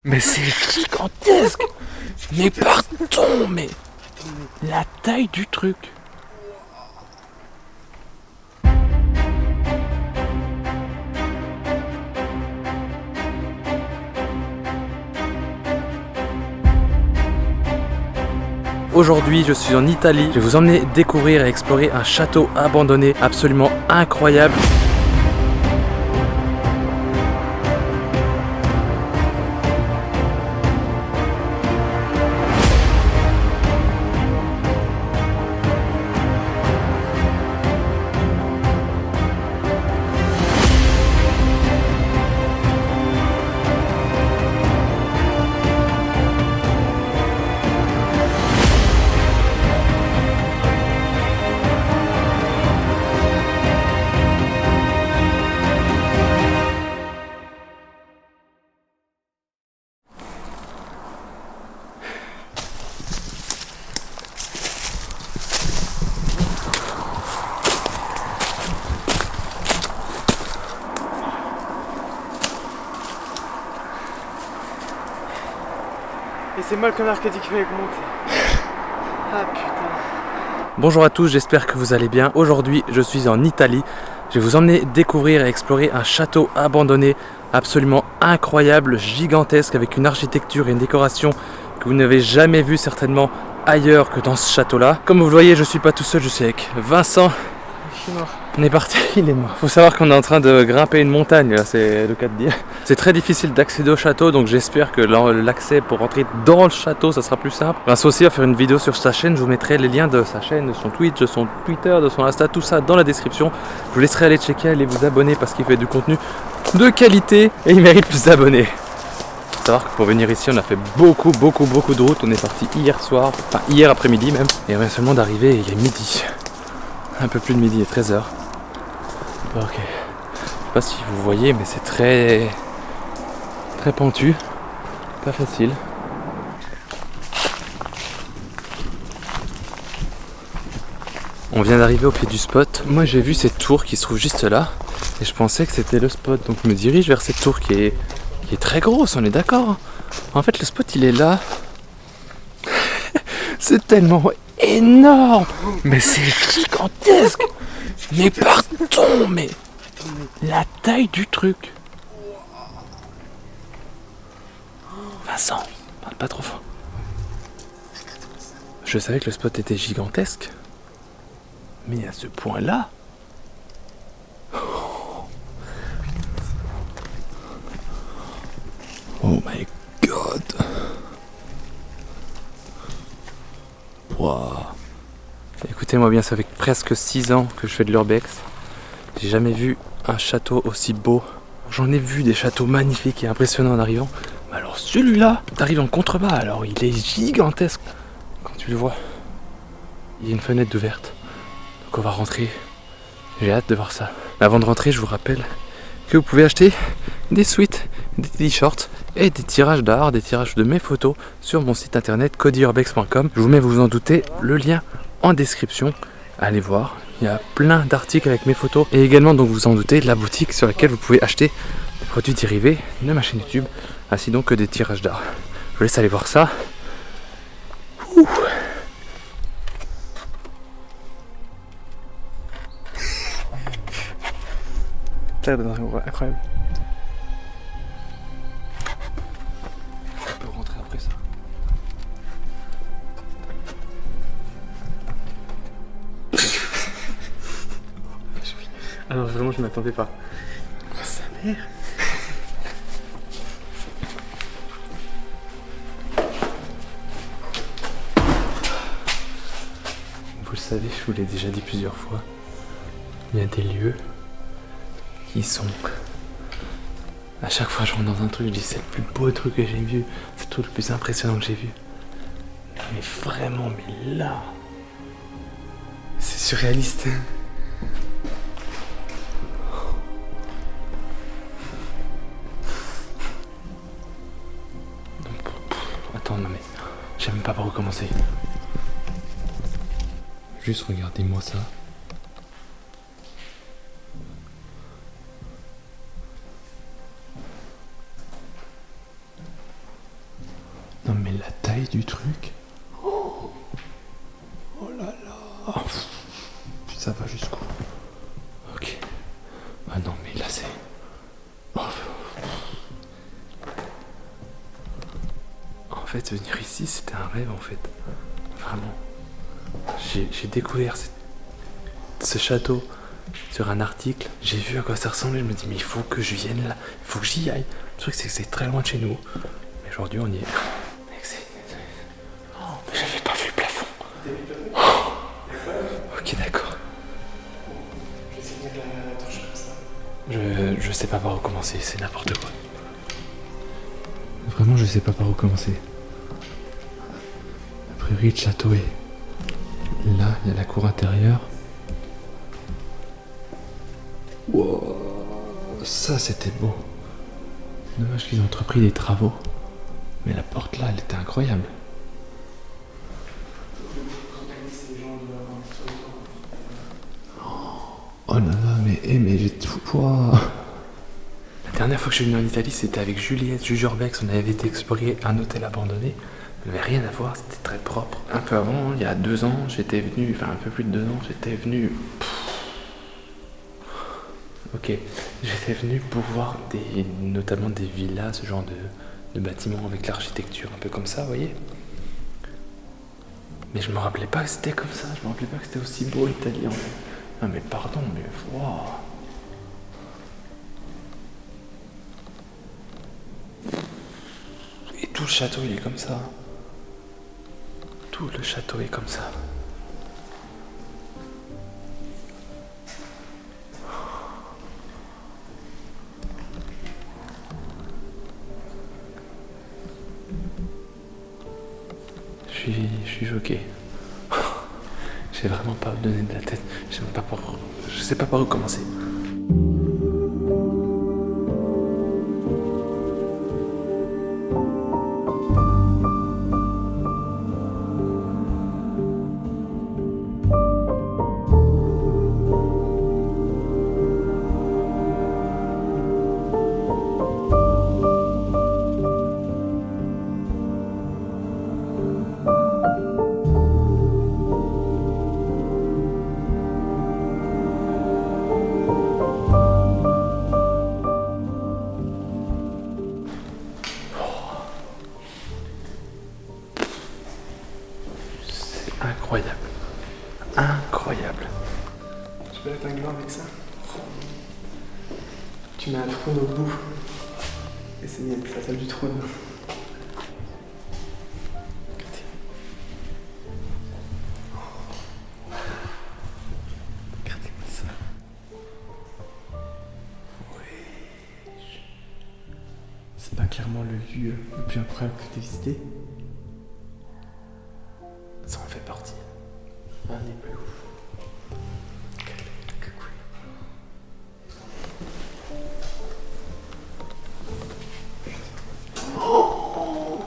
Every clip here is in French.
Mais c'est gigantesque. Mais pardon, mais la taille du truc. Aujourd'hui, je suis en Italie. Je vais vous emmener découvrir et explorer un château abandonné absolument incroyable. Et c'est moi le connard qui a dit qu'il fallait monter. Ah putain. Bonjour à tous, j'espère que vous allez bien. Aujourd'hui, je suis en Italie. Je vais vous emmener découvrir et explorer un château abandonné absolument incroyable, gigantesque, avec une architecture et une décoration que vous n'avez jamais vu certainement ailleurs que dans ce château-là. Comme vous le voyez, je suis pas tout seul, je suis avec Vincent. Je suis mort. On est parti, il est mort. Faut savoir qu'on est en train de grimper une montagne, là, c'est le cas de dire. C'est très difficile d'accéder au château, donc j'espère que l'accès pour rentrer dans le château, ça sera plus simple. Vincent aussi va faire une vidéo sur sa chaîne, je vous mettrai les liens de sa chaîne, de son Twitch, de son Twitter, de son Insta, tout ça dans la description. Je vous laisserai aller checker, aller vous abonner parce qu'il fait du contenu de qualité et il mérite plus d'abonnés. Faut savoir que pour venir ici, on a fait beaucoup de route. On est parti hier soir, enfin hier après-midi même, et on vient seulement d'arriver, il est midi. Un peu plus de midi, il est 13h. Ok, je sais pas si vous voyez, mais c'est très pentu, pas facile. On vient d'arriver au pied du spot. Moi j'ai vu cette tour qui se trouve juste là et je pensais que c'était le spot, donc je me dirige vers cette tour qui est très grosse, on est d'accord. En fait le spot il est là. C'est tellement énorme, mais c'est gigantesque. Mais pardon, mais la taille du truc. Vincent, parle pas trop fort. Je savais que le spot était gigantesque, mais à ce point-là. Oh my god. Wow. Écoutez-moi bien, ça fait presque 6 ans que je fais de l'urbex. J'ai jamais vu un château aussi beau. J'en ai vu des châteaux magnifiques et impressionnants en arrivant. Mais alors celui-là, t'arrives en contrebas, alors il est gigantesque. Quand tu le vois, il y a une fenêtre ouverte. Donc on va rentrer. J'ai hâte de voir ça. Mais avant de rentrer, je vous rappelle que vous pouvez acheter des sweats, des t-shirts et des tirages d'art, des tirages de mes photos sur mon site internet codyurbex.com. Je vous mets, vous en doutez, le lien en description. Allez voir, il y a plein d'articles avec mes photos et également, donc vous en doutez, la boutique sur laquelle vous pouvez acheter des produits dérivés de ma chaîne YouTube, ainsi donc que des tirages d'art. Je vous laisse aller voir ça. Ouh. Ça va être incroyable. On peut rentrer après ça. Alors vraiment je m'attendais pas. Oh sa mère. Vous le savez, je vous l'ai déjà dit plusieurs fois, il y a des lieux qui sont... À chaque fois que je rentre dans un truc, je dis c'est le plus beau truc que j'ai vu, c'est le truc le plus impressionnant que j'ai vu. Mais vraiment, mais là, c'est surréaliste. Attends, non mais, je sais même pas par où commencer. Juste regardez-moi ça. Non mais la taille du truc. Oh, oh là là. Ça va jusqu'où? Ok. Ah non mais là c'est... Oh. En fait venir ici c'était un rêve en fait. Vraiment. J'ai découvert ce château sur un article. J'ai vu à quoi ça ressemblait. Je me dis mais il faut que je vienne là. Il faut que j'y aille. Le truc c'est que c'est très loin de chez nous. Mais aujourd'hui on y est. Mais j'avais pas vu le plafond. Ok d'accord. Je sais pas par où commencer. C'est n'importe quoi. Vraiment je sais pas par où commencer. A priori le château est là. Il y a la cour intérieure. Wow, ça c'était beau. Dommage qu'ils ont entrepris des travaux. Mais la porte là, elle était incroyable. Oh là là, mais j'ai tout. Wow. La dernière fois que je suis venu en Italie, c'était avec Juliette, Jujurbex. On avait été explorer un hôtel abandonné. Il n'y avait rien à voir, c'était très propre. Un peu avant, il y a 2 ans, j'étais venu, enfin un peu plus de 2 ans, j'étais venu. Ok, j'étais venu pour voir notamment des villas, ce genre de bâtiments avec l'architecture un peu comme ça, vous voyez. Mais je me rappelais pas que c'était comme ça, je me rappelais pas que c'était aussi beau l'Italie en fait. Non mais pardon, mais waouh. Et tout le château il est comme ça. Tout le château est comme ça. Je suis choqué. J'ai vraiment pas donné de la tête. Je sais pas par où commencer. Incroyable. Incroyable. Tu peux mettre un gland avec ça? Tu mets un trône au bout. Et c'est bien, la salle du trône. Regardez-moi ça. Oui. C'est pas clairement le lieu le plus incroyable que tu aies visité? Ça en fait partie. Un des plus ouf. Que cool. Oh,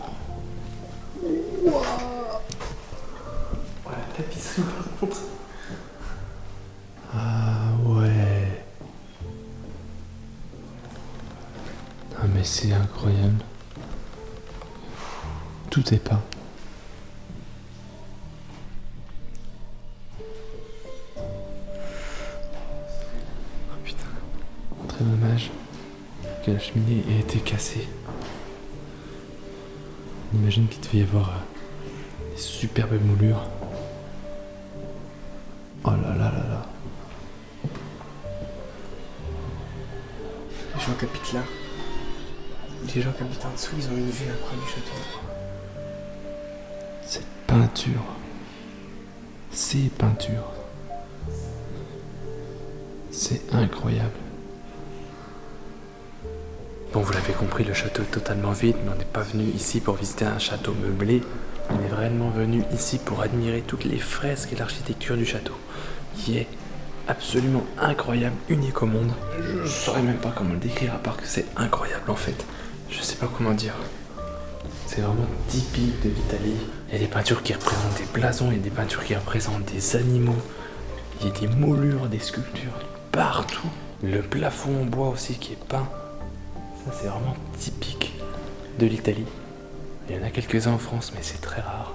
la tapisserie par contre. Ah ouais. Ah mais c'est incroyable. Tout est peint. Très dommage que la cheminée ait été cassée. On imagine qu'il devait y avoir des superbes moulures. Oh là là là là. Les gens qui habitent là, les gens qui habitent en dessous, ils ont une vue incroyable du château. Cette peinture. Ces peintures. C'est incroyable. Bon, vous l'avez compris, le château est totalement vide, mais on n'est pas venu ici pour visiter un château meublé. On est vraiment venu ici pour admirer toutes les fresques et l'architecture du château, qui est absolument incroyable, unique au monde. Je saurais même pas comment le décrire, à part que c'est incroyable en fait. Je sais pas comment dire. C'est vraiment typique de l'Italie. Il y a des peintures qui représentent des blasons, il y a des peintures qui représentent des animaux. Il y a des moulures, des sculptures partout. Le plafond en bois aussi qui est peint. Ça c'est vraiment typique de l'Italie. Il y en a quelques-uns en France, mais c'est très rare.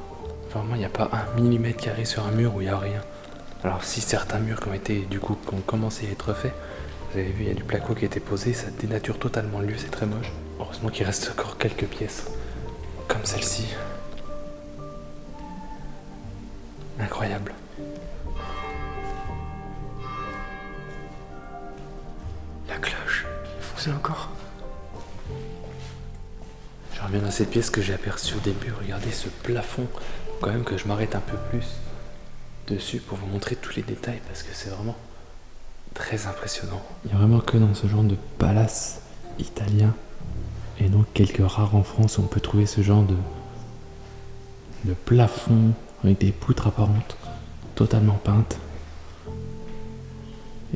Vraiment, il n'y a pas 1 mm² sur un mur où il n'y a rien. Alors si certains murs qui ont commencé à être faits, vous avez vu, il y a du placo qui a été posé, ça dénature totalement le lieu, c'est très moche. Heureusement qu'il reste encore quelques pièces, comme celle-ci. Incroyable. La cloche, elle fonctionne encore. Je reviens dans cette pièce que j'ai aperçue au début. Regardez ce plafond. Faut quand même que je m'arrête un peu plus dessus pour vous montrer tous les détails parce que c'est vraiment très impressionnant. Il n'y a vraiment que dans ce genre de palace italien et donc quelques rares en France où on peut trouver ce genre de plafond avec des poutres apparentes totalement peintes.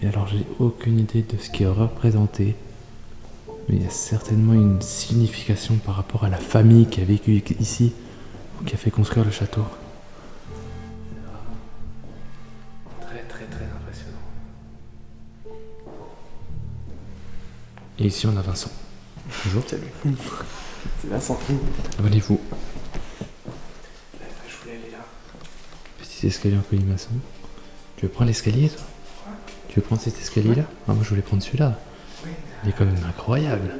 Et alors j'ai aucune idée de ce qui est représenté, mais il y a certainement une signification par rapport à la famille qui a vécu ici ou qui a fait construire le château. Très très très impressionnant. Et ici on a Vincent. Bonjour. Salut. C'est Vincent. Abonnez-vous. Je voulais aller là. Petit escalier en colimaçon. Tu veux prendre l'escalier toi? Tu veux prendre cet escalier là? Ah, moi je voulais prendre celui-là. Il est quand même incroyable.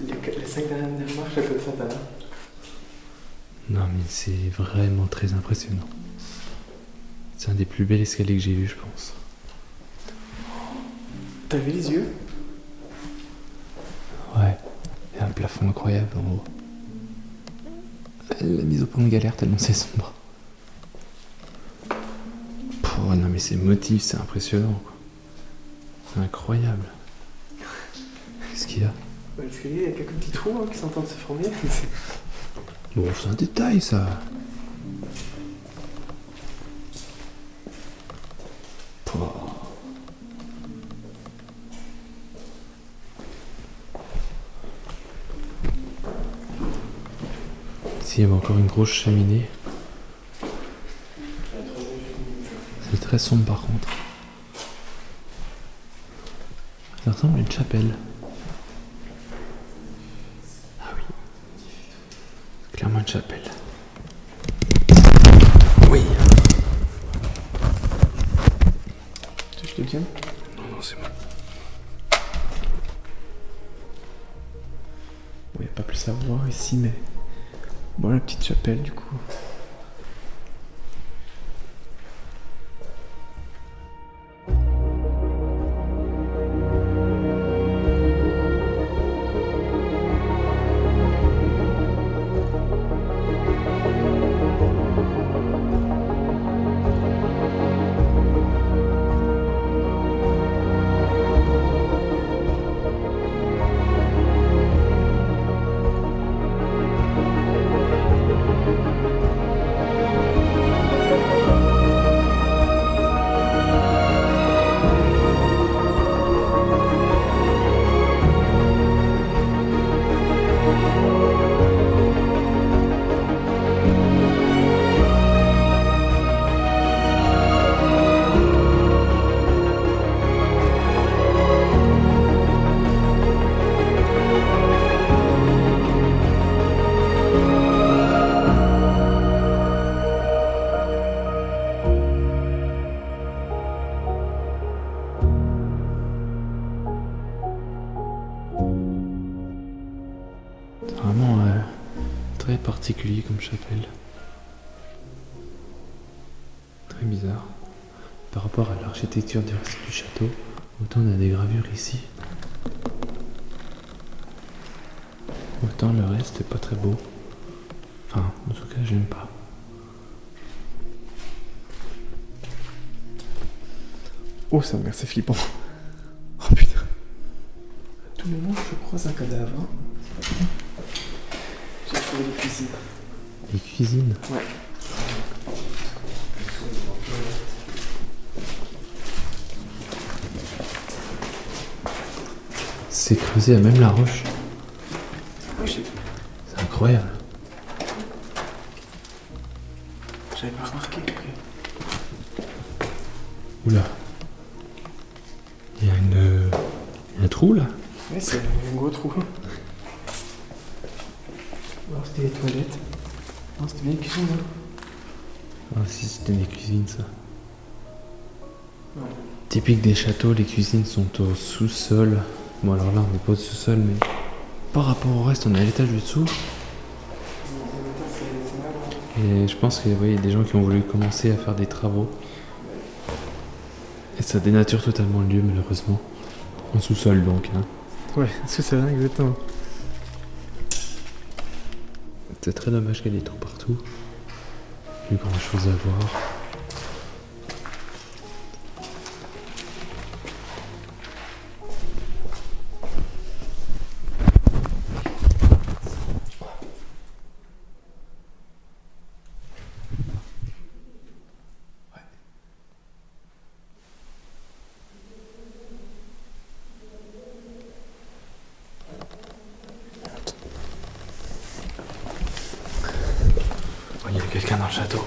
Les 5 dernières marches, elles peuvent faire ta main. Non mais c'est vraiment très impressionnant. C'est un des plus bels escaliers que j'ai vu, je pense. T'as vu les yeux? Ouais. Il y a un plafond incroyable en haut. Elle l'a mise au point de galère tellement c'est sombre. Oh non mais ces motifs, c'est impressionnant quoi. C'est incroyable. Qu'est-ce qu'il y a? L'escalier, il y a quelques petits trous qui sont en train de se former. Bon, c'est un détail ça. Oh. Ici, il y avait encore une grosse cheminée. C'est très sombre par contre. Ça ressemble à une chapelle. Ah oui. C'est clairement une chapelle. Oui. Tu veux que je te tienne? Non, c'est bon. Il n'y a pas plus à voir ici, mais... Bon, la petite chapelle, du coup. C'est vraiment très particulier comme chapelle. Très bizarre. Par rapport à l'architecture du reste du château, autant on a des gravures ici. Autant le reste est pas très beau. Enfin, en tout cas, j'aime pas. Oh, ça merde, c'est flippant. Oh putain. À tout moment, je croise un cadavre. J'ai trouvé des cuisines. Les cuisines. Ouais. C'est creusé à même la roche. Oui, j'ai... C'est incroyable. J'avais pas remarqué après. Oula. Il y a un trou là. Ouais, c'est un gros trou. Alors c'était les toilettes. Non, c'était bien une cuisine, hein. Ah si, c'était des cuisines ça. Ouais. Typique des châteaux, les cuisines sont au sous-sol. Bon alors là on n'est pas au sous-sol mais par rapport au reste on est à l'étage du dessous. Et je pense qu'il y a des gens qui ont voulu commencer à faire des travaux. Et ça dénature totalement le lieu malheureusement. En sous-sol donc. Hein. Ouais, sous-sol, exactement. C'est très dommage qu'il y ait des trous partout. Plus grand chose à voir. Il y a quelqu'un dans le château.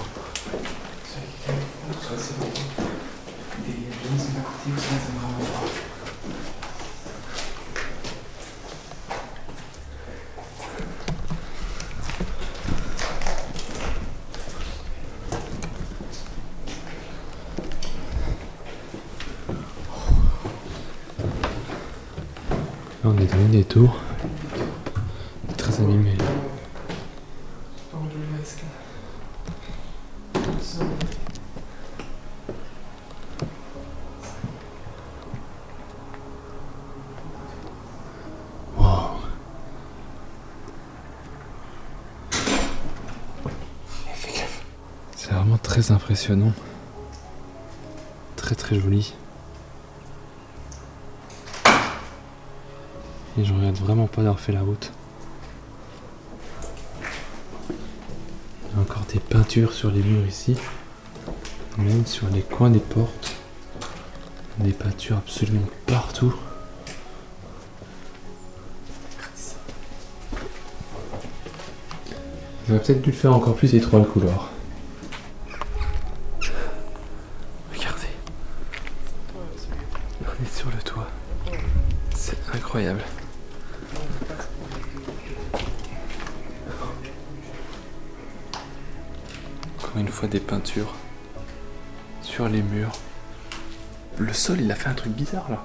Là on est dans une des tours. Très abîmé. C'est vraiment très impressionnant. Très très joli. Et je regrette vraiment pas d'avoir fait la route. Il y a encore des peintures sur les murs ici. Même sur les coins des portes. Des peintures absolument partout. J'aurais peut-être dû le faire encore plus étroit le couloir. Regardez. On est sur le toit. C'est incroyable. Encore une fois des peintures sur les murs. Le sol il a fait un truc bizarre là.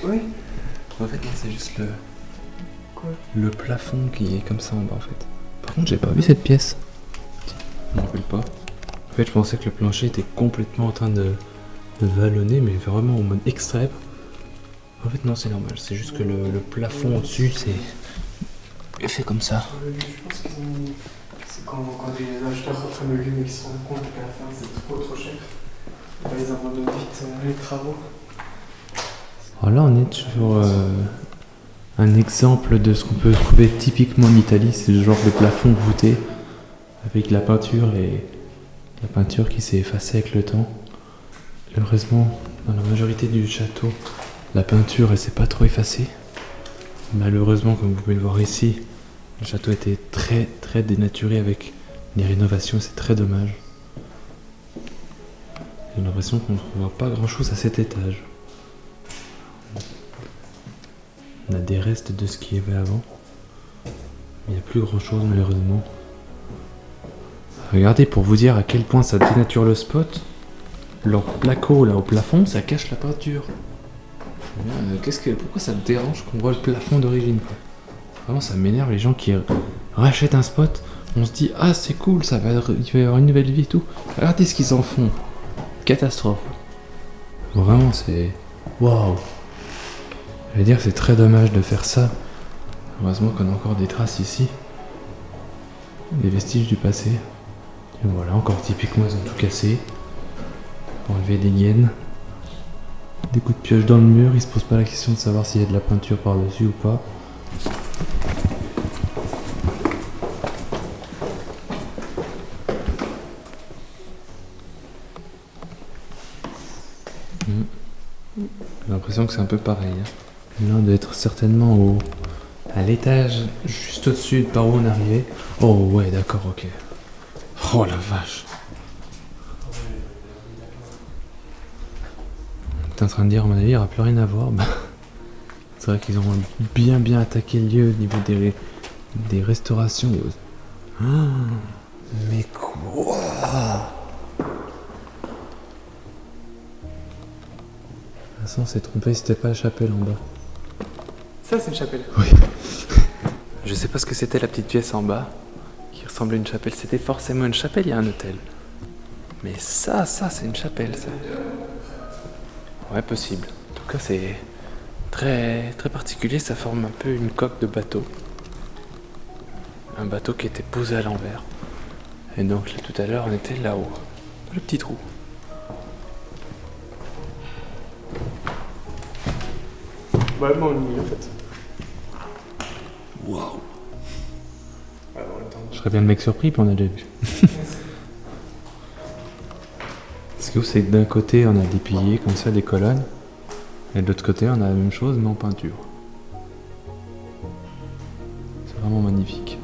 Oui. En fait non, c'est juste Quoi ? le plafond qui est comme ça en bas en fait. Par contre j'ai pas vu cette pièce. Je m'en rappelle pas. En fait je pensais que le plancher était complètement en train de vallonner mais vraiment en mode extrême. En fait non c'est normal, c'est juste que le plafond au-dessus c'est fait comme ça. Je pense qu'ils ont... C'est quand des acheteurs reprennent le lieu mais qu'ils se rendent compte qu'à la fin c'est trop cher. Ils abandonnent vite les travaux. Alors là on est sur un exemple de ce qu'on peut trouver typiquement en Italie, c'est le genre de plafond voûté avec la peinture et la peinture qui s'est effacée avec le temps. Heureusement, dans la majorité du château, la peinture elle s'est pas trop effacée. Malheureusement, comme vous pouvez le voir ici, le château était très très dénaturé avec les rénovations, c'est très dommage. J'ai l'impression qu'on ne trouvera pas grand chose à cet étage. On a des restes de ce qu'il y avait avant. Il n'y a plus grand chose malheureusement. Regardez pour vous dire à quel point ça dénature le spot. Leur placo là au plafond, ça cache la peinture. Pourquoi ça te dérange qu'on voit le plafond d'origine quoi ? Vraiment ça m'énerve les gens qui rachètent un spot. On se dit ah c'est cool, il va y avoir une nouvelle vie et tout. Regardez ce qu'ils en font. Catastrophe. Vraiment c'est... Waouh. Je veux dire c'est très dommage de faire ça. Heureusement qu'on a encore des traces ici. Des vestiges du passé. Et voilà, encore typiquement ils ont tout cassé. Pour enlever des gaines. Des coups de pioche dans le mur, ils se posent pas la question de savoir s'il y a de la peinture par-dessus ou pas. J'ai l'impression que c'est un peu pareil. Là on doit être certainement à l'étage juste au-dessus de par où on arrivait. Oh ouais d'accord ok. Oh la vache. T'es en train de dire, à mon avis, il n'y aura plus rien à voir. Bah, c'est vrai qu'ils ont bien attaqué le lieu au niveau des restaurations. Oh, mais quoi? De toute façon, on s'est trompé, c'était pas la chapelle en bas. Ça, c'est une chapelle. Oui. Je sais pas ce que c'était la petite pièce en bas, qui ressemblait à une chapelle. C'était forcément une chapelle, il y a un hôtel. Mais ça, c'est une chapelle, ça. Ouais, possible. En tout cas, c'est très particulier. Ça forme un peu une coque de bateau. Un bateau qui était posé à l'envers. Et donc, là, tout à l'heure, on était là-haut. Le petit trou. Ouais, bon, on y est en fait. Waouh. Ouais, bon, attends. Je serais bien le mec surpris, puis on a déjà vu. Ce qui est ouf, c'est que d'un côté, on a des piliers comme ça, des colonnes. Et de l'autre côté, on a la même chose, mais en peinture. C'est vraiment magnifique.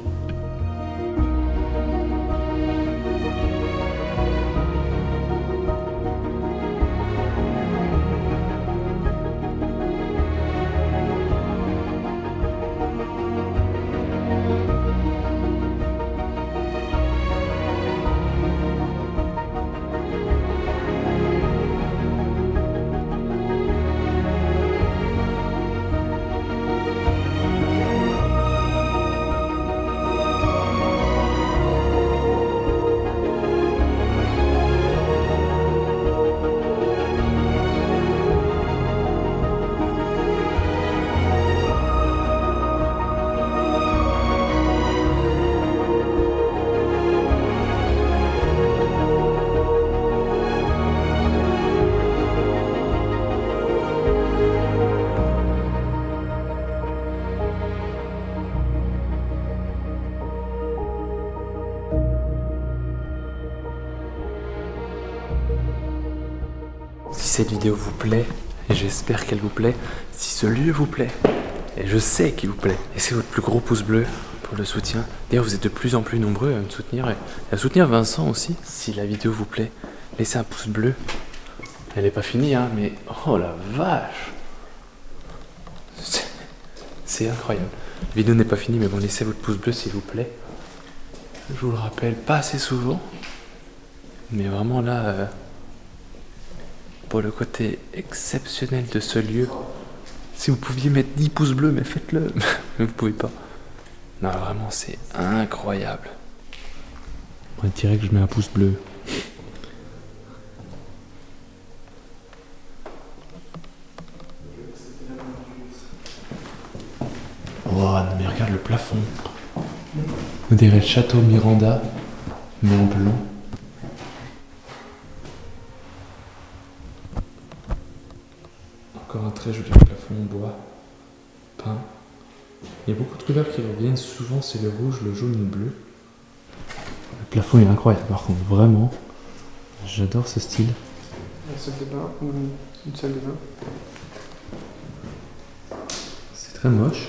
Si cette vidéo vous plaît, et j'espère qu'elle vous plaît, si ce lieu vous plaît, et je sais qu'il vous plaît, laissez votre plus gros pouce bleu pour le soutien. D'ailleurs, vous êtes de plus en plus nombreux à me soutenir et à soutenir Vincent aussi. Si la vidéo vous plaît, laissez un pouce bleu. Elle n'est pas finie, hein, mais oh la vache! C'est incroyable. La vidéo n'est pas finie, mais bon, laissez votre pouce bleu s'il vous plaît. Je vous le rappelle, pas assez souvent, mais vraiment là... pour le côté exceptionnel de ce lieu. Si vous pouviez mettre 10 pouces bleus, mais faites-le. Mais vous pouvez pas. Non, vraiment, c'est incroyable. On dirait que je mets un pouce bleu. Oh, mais regarde le plafond. On dirait le château Miranda, mais en blanc. Encore un très joli plafond en bois peint. Il y a beaucoup de couleurs qui reviennent, souvent c'est le rouge, le jaune, le bleu. Le plafond est incroyable par contre, vraiment. J'adore ce style. La salle de bain, une salle de bain. C'est très moche.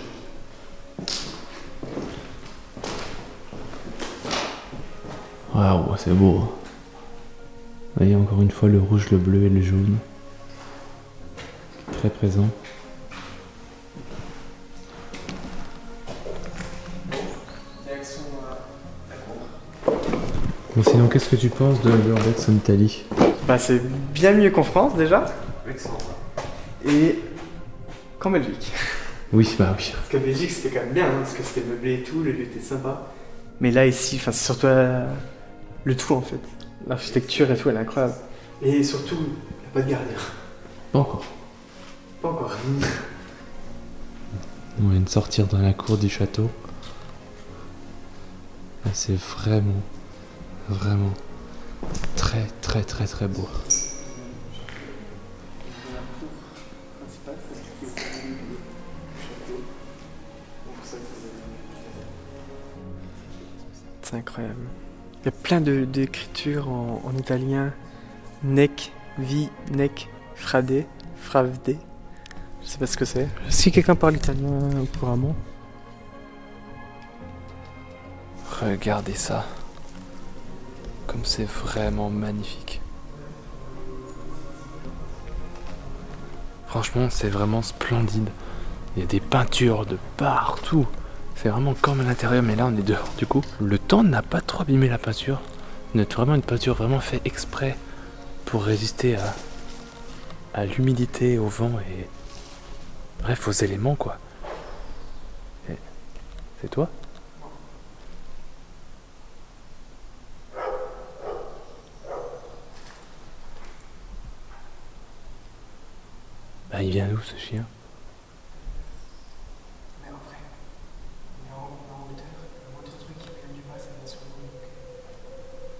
Waouh, c'est beau. Vous voyez encore une fois le rouge, le bleu et le jaune. Très présent. Bon, sinon, qu'est-ce que tu penses de l'Urbex en Italie? Bah, c'est bien mieux qu'en France déjà. Et qu'en Belgique. Oui, bah oui. Parce qu'en Belgique c'était quand même bien, hein, parce que c'était meublé et tout, le lieu était sympa. Mais là ici, c'est surtout le tout en fait. L'architecture et tout, elle est incroyable. Et surtout, il n'y a pas de gardien. Pas encore. Pas encore. On vient de sortir dans la cour du château. Et c'est vraiment très beau. C'est incroyable. Il y a plein d'écritures en italien. Nec, vi, nec, frade, fravde. Je sais pas ce que c'est. Si quelqu'un parle italien couramment. Regardez ça. Comme c'est vraiment magnifique. Franchement, c'est vraiment splendide. Il y a des peintures de partout. C'est vraiment comme à l'intérieur, mais là on est dehors. Du coup, le temps n'a pas trop abîmé la peinture. C'est vraiment une peinture vraiment faite exprès pour résister à l'humidité, au vent et bref aux éléments quoi. Et c'est toi? Bah il vient d'où ce chien?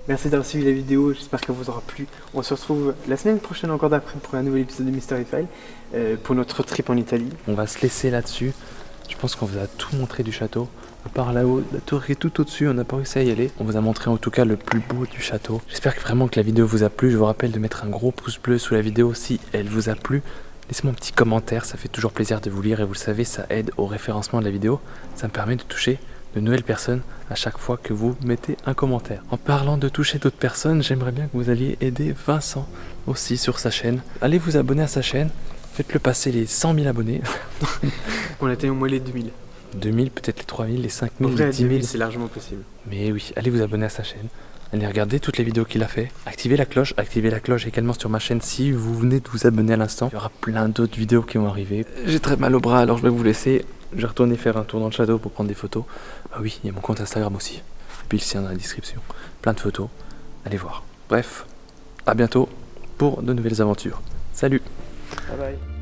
Merci d'avoir suivi la vidéo, j'espère qu'elle vous aura plu. On se retrouve la semaine prochaine encore d'après pour un nouvel épisode de Mystery File, pour notre trip en Italie. On va se laisser là-dessus. Je pense qu'on vous a tout montré du château. Par là-haut, la tour est tout au-dessus, on n'a pas réussi à y aller. On vous a montré en tout cas le plus beau du château. J'espère vraiment que la vidéo vous a plu. Je vous rappelle de mettre un gros pouce bleu sous la vidéo si elle vous a plu. Laissez-moi un petit commentaire, ça fait toujours plaisir de vous lire et vous le savez, ça aide au référencement de la vidéo. Ça me permet de toucher de nouvelles personnes à chaque fois que vous mettez un commentaire. En parlant de toucher d'autres personnes, j'aimerais bien que vous alliez aider Vincent aussi sur sa chaîne. Allez vous abonner à sa chaîne, faites-le passer les 100 000 abonnés. On atteigne au moins les 2000. 2000, peut-être les 3000, les 5000, En vrai, les 10 000. c'est largement possible. Mais oui, allez vous abonner à sa chaîne. Allez regarder toutes les vidéos qu'il a fait. Activez la cloche également sur ma chaîne si vous venez de vous abonner à l'instant. Il y aura plein d'autres vidéos qui vont arriver. J'ai très mal au bras alors je vais vous laisser. Je vais retourner faire un tour dans le château pour prendre des photos. Ah oui, il y a mon compte Instagram aussi. Et puis le sien dans la description. Plein de photos. Allez voir. Bref, à bientôt pour de nouvelles aventures. Salut! Bye bye.